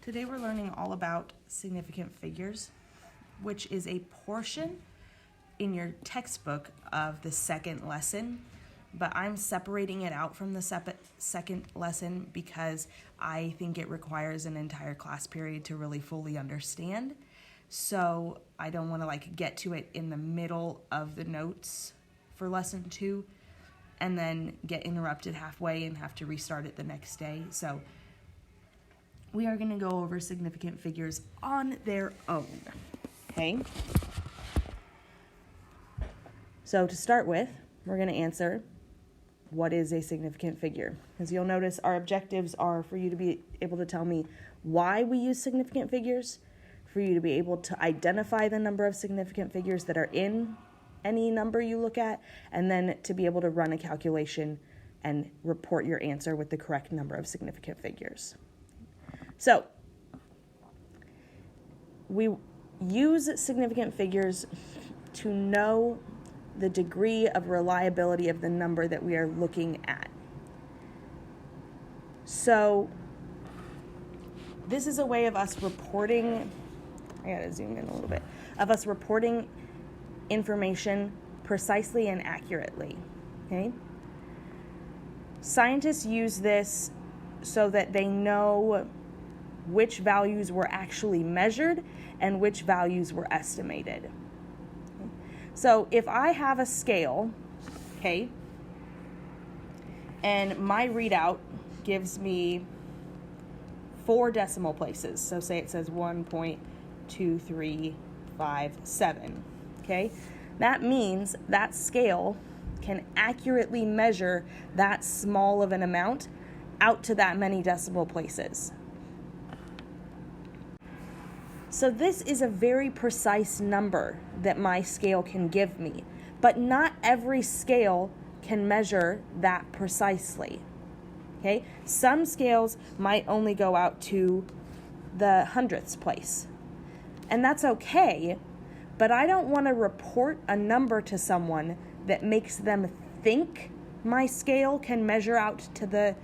Today we're learning all about significant figures, which is a portion in your textbook of the second lesson, but I'm separating it out from the second lesson because I think it requires an entire class period to really fully understand. So I don't want to get to it in the middle of the notes for lesson 2 and then get interrupted halfway and have to restart it the next day. So we are going to go over significant figures on their own, okay? So to start with, we're going to answer, what is a significant figure? As you'll notice, our objectives are for you to be able to tell me why we use significant figures, for you to be able to identify the number of significant figures that are in any number you look at, and then to be able to run a calculation and report your answer with the correct number of significant figures. So, we use significant figures to know the degree of reliability of the number that we are looking at. So, this is a way of us reporting, I gotta zoom in a little bit, of us reporting information precisely and accurately, okay? Scientists use this so that they know which values were actually measured and which values were estimated. So if I have a scale, okay, and my readout gives me 4 decimal places, so say it says 1.2357, okay, that means that scale can accurately measure that small of an amount out to that many decimal places. So this is a very precise number that my scale can give me, but not every scale can measure that precisely, okay? Some scales might only go out to the hundredths place, and that's okay, but I don't want to report a number to someone that makes them think my scale can measure out to the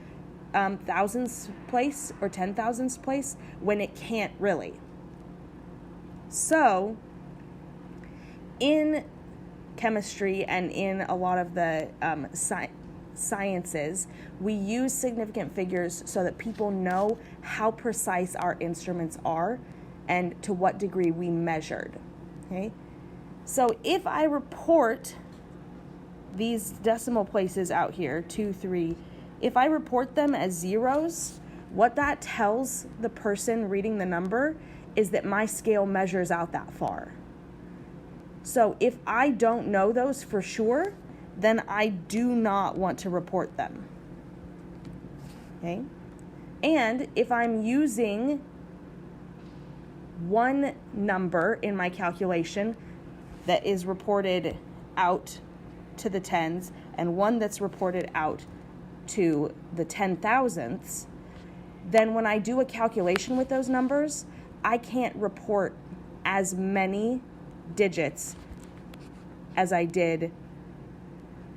thousandths place or 10,000ths place when it can't really. So, in chemistry and in a lot of the sciences, we use significant figures so that people know how precise our instruments are and to what degree we measured, okay? So if I report these decimal places out here, 2, 3, if I report them as zeros, what that tells the person reading the number is that my scale measures out that far. So if I don't know those for sure, then I do not want to report them, okay? And if I'm using one number in my calculation that is reported out to the tens and one that's reported out to the 10,000ths, then when I do a calculation with those numbers, I can't report as many digits as I did,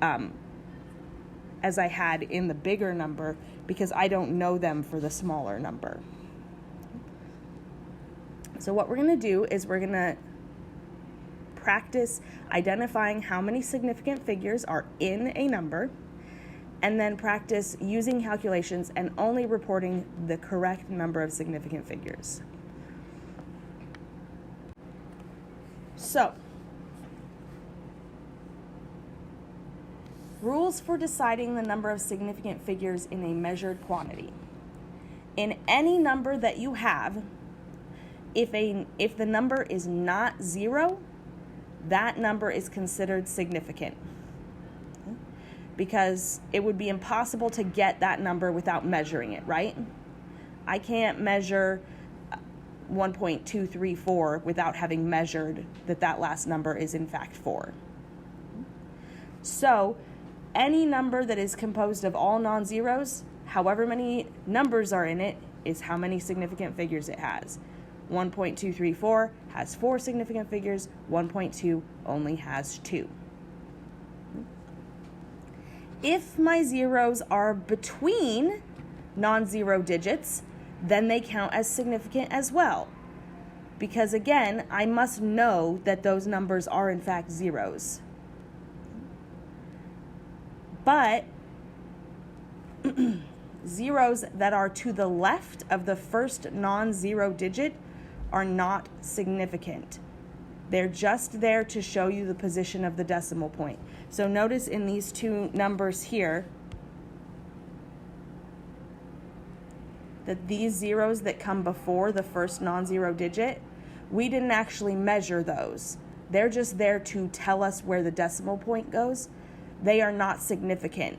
as I had in the bigger number, because I don't know them for the smaller number. So what we're going to do is we're going to practice identifying how many significant figures are in a number, and then practice using calculations and only reporting the correct number of significant figures. So, rules for deciding the number of significant figures in a measured quantity. In any number that you have, if the number is not 0, that number is considered significant, because it would be impossible to get that number without measuring it, right? I can't measure 1.234 without having measured that last number is in fact 4. So any number that is composed of all non-zeros, however many numbers are in it, is how many significant figures it has. 1.234 has 4 significant figures, 1.2 only has 2. If my zeros are between non-zero digits, then they count as significant as well. Because again, I must know that those numbers are in fact zeros. But zeros that are to the left of the first non-zero digit are not significant. They're just there to show you the position of the decimal point. So notice in these two numbers here that these zeros that come before the first non-zero digit, we didn't actually measure those. They're just there to tell us where the decimal point goes. They are not significant.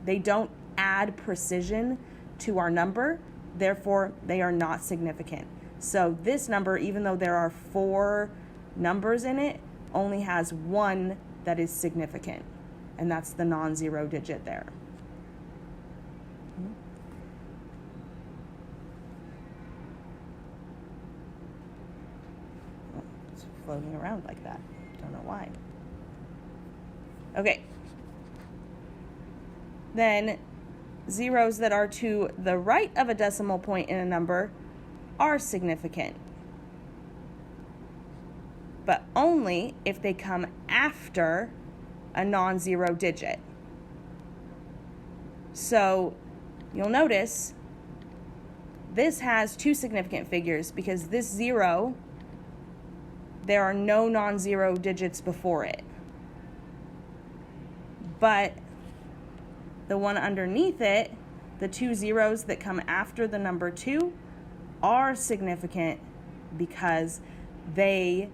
They don't add precision to our number, therefore they are not significant. So this number, even though there are 4 numbers in it, only has one that is significant, and that's the non-zero digit there. It's floating around like that. Don't know why. Okay. Then zeros that are to the right of a decimal point in a number are significant, but only if they come after a non-zero digit. So you'll notice this has 2 significant figures because this 0, there are no non-zero digits before it. But the one underneath it, the 2 zeros that come after the number 2, are significant because they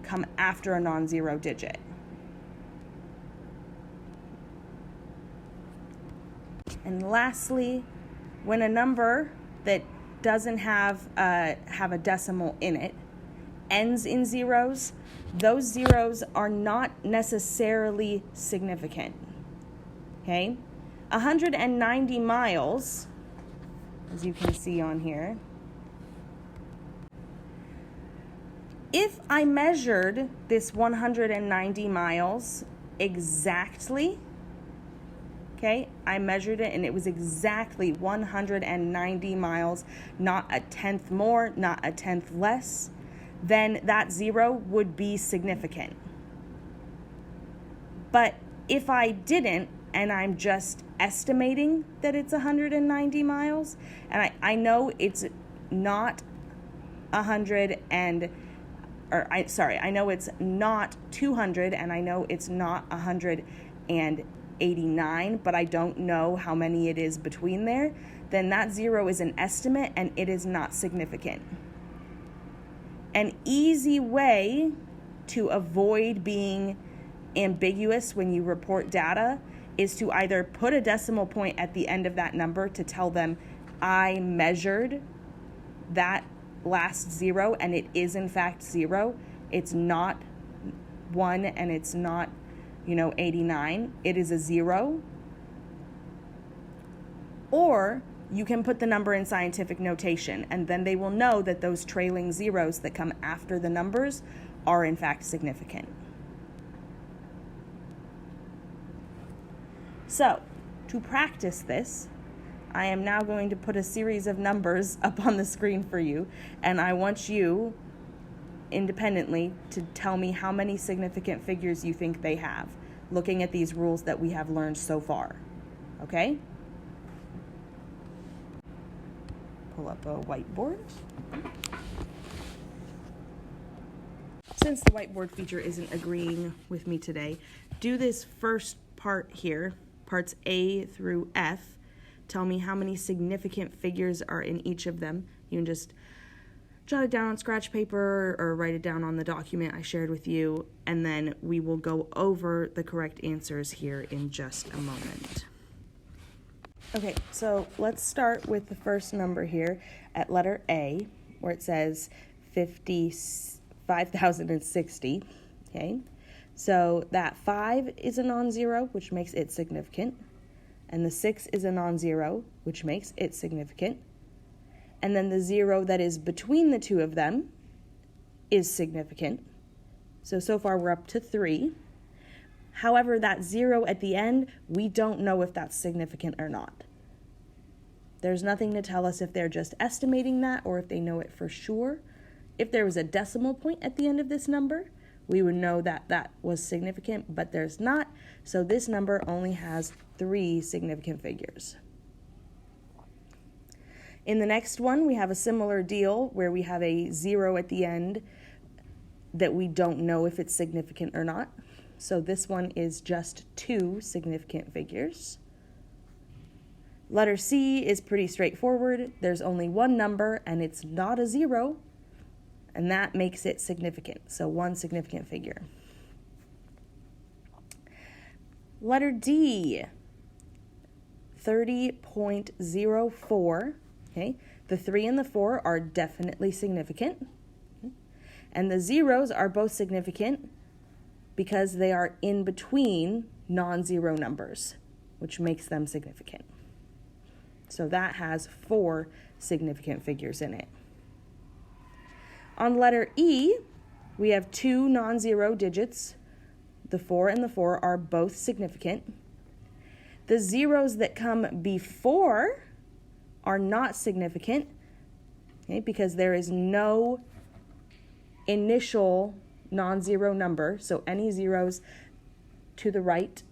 come after a non-zero digit. And lastly, when a number that doesn't have a decimal in it ends in zeros, those zeros are not necessarily significant. Okay? 190 miles, as you can see on here. If I measured this 190 miles exactly, okay, I measured it and it was exactly 190 miles, not a tenth more, not a tenth less, then that 0 would be significant. But if I didn't, and I'm just estimating that it's 190 miles, and I know it's not 100 and, I know it's not 200, and I know it's not 189, but I don't know how many it is between there, then that 0 is an estimate and it is not significant. An easy way to avoid being ambiguous when you report data is to either put a decimal point at the end of that number to tell them I measured that last 0 and it is in fact 0. It's not 1 and it's not, 89. It is a 0. Or you can put the number in scientific notation, and then they will know that those trailing zeros that come after the numbers are in fact significant. So, to practice this, I am now going to put a series of numbers up on the screen for you, and I want you, independently, to tell me how many significant figures you think they have, looking at these rules that we have learned so far. Okay? Pull up a whiteboard. Since the whiteboard feature isn't agreeing with me today, do this first part here, parts A through F. Tell me how many significant figures are in each of them. You can just jot it down on scratch paper or write it down on the document I shared with you, and then we will go over the correct answers here in just a moment. Okay, so let's start with the first number here at letter A, where it says 5,060, okay? So that 5 is a non-zero, which makes it significant, and the 6 is a non-zero, which makes it significant, and then the 0 that is between the two of them is significant. So far we're up to 3. However, that 0 at the end, we don't know if that's significant or not. There's nothing to tell us if they're just estimating that or if they know it for sure. If there was a decimal point at the end of this number, we would know that that was significant, but there's not. So this number only has 3 significant figures. In the next one, we have a similar deal where we have a 0 at the end that we don't know if it's significant or not. So this one is just 2 significant figures. Letter C is pretty straightforward. There's only one number and it's not a 0, and that makes it significant. So 1 significant figure. Letter D, 30.04. Okay, the 3 and the 4 are definitely significant. And the zeros are both significant because they are in between non-zero numbers, which makes them significant. So that has 4 significant figures in it. On letter E, we have 2 non-zero digits. The 4 and the 4 are both significant. The zeros that come before are not significant, okay, because there is no initial non-zero number, so any zeros to the left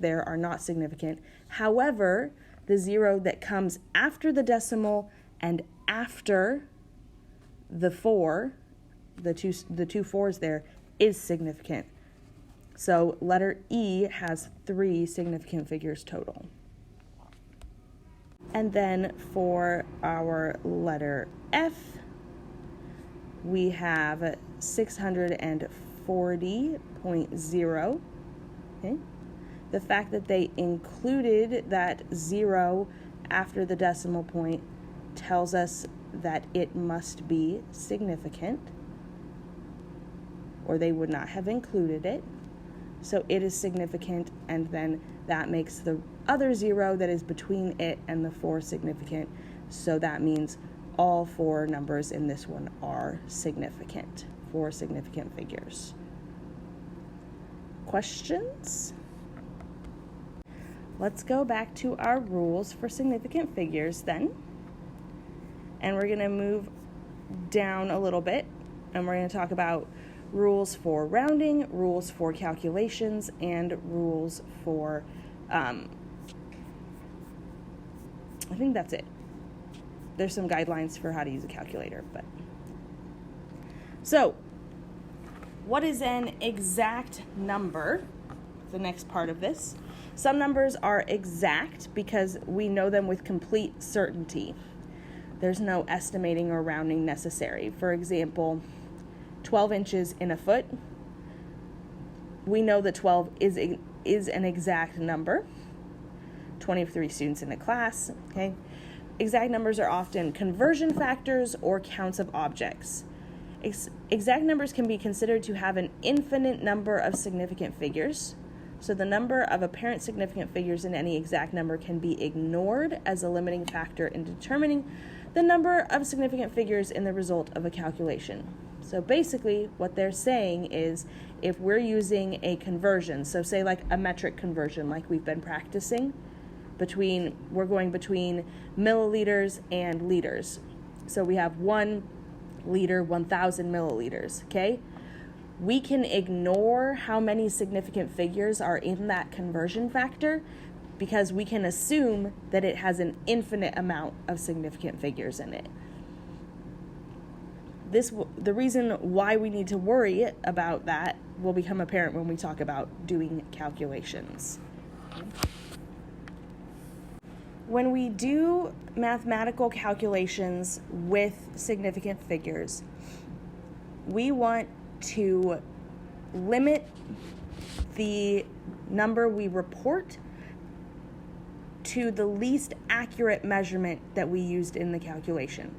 there are not significant. However, the 0 that comes after the decimal and after the 4, the two fours there, is significant. So letter E has 3 significant figures total. And then for our letter F, we have 640.0. Okay. The fact that they included that 0 after the decimal point tells us that it must be significant, or they would not have included it. So it is significant, and then that makes the other 0 that is between it and the 4 significant. So that means all 4 numbers in this one are significant, 4 significant figures. Questions? Let's go back to our rules for significant figures then. And we're going to move down a little bit, and we're going to talk about rules for rounding, rules for calculations, and rules for, I think that's it. There's some guidelines for how to use a calculator, but. So, what is an exact number? The next part of this. Some numbers are exact because we know them with complete certainty. There's no estimating or rounding necessary. For example, 12 inches in a foot. We know that 12 is an exact number. 23 students in a class, okay? Exact numbers are often conversion factors or counts of objects. Exact numbers can be considered to have an infinite number of significant figures. So the number of apparent significant figures in any exact number can be ignored as a limiting factor in determining the number of significant figures in the result of a calculation. So basically what they're saying is if we're using a conversion, so say like a metric conversion like we've been practicing, we're going between milliliters and liters. So we have 1 liter, 1,000 milliliters, okay? We can ignore how many significant figures are in that conversion factor because we can assume that it has an infinite amount of significant figures in it. The reason why we need to worry about that will become apparent when we talk about doing calculations. When we do mathematical calculations with significant figures, we want to limit the number we report to the least accurate measurement that we used in the calculation.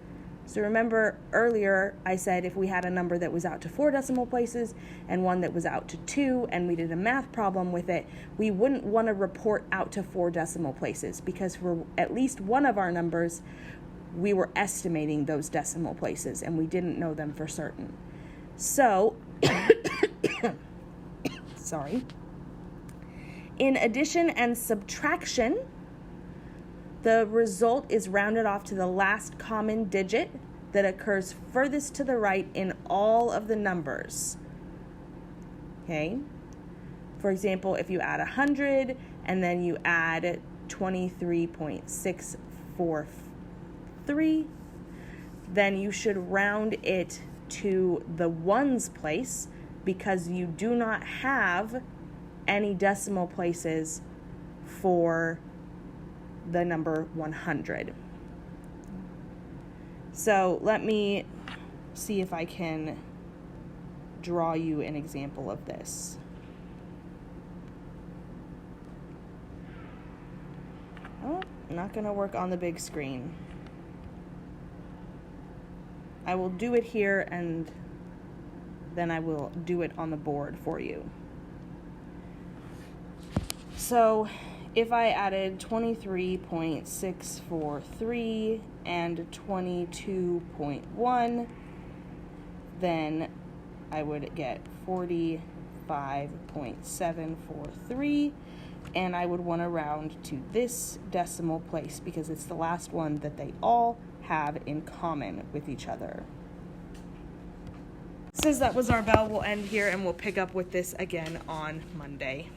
So remember earlier I said if we had a number that was out to 4 decimal places and one that was out to 2 and we did a math problem with it, we wouldn't want to report out to 4 decimal places because for at least one of our numbers we were estimating those decimal places and we didn't know them for certain. So, in addition and subtraction, the result is rounded off to the last common digit that occurs furthest to the right in all of the numbers. Okay? For example, if you add 100 and then you add 23.643, then you should round it to the ones place because you do not have any decimal places for the number 100. So let me see if I can draw you an example of this. Oh, not going to work on the big screen. I will do it here and then I will do it on the board for you. So if I added 23.643 and 22.1, then I would get 45.743, and I would want to round to this decimal place because it's the last one that they all have in common with each other. Since that was our bell, we'll end here and we'll pick up with this again on Monday.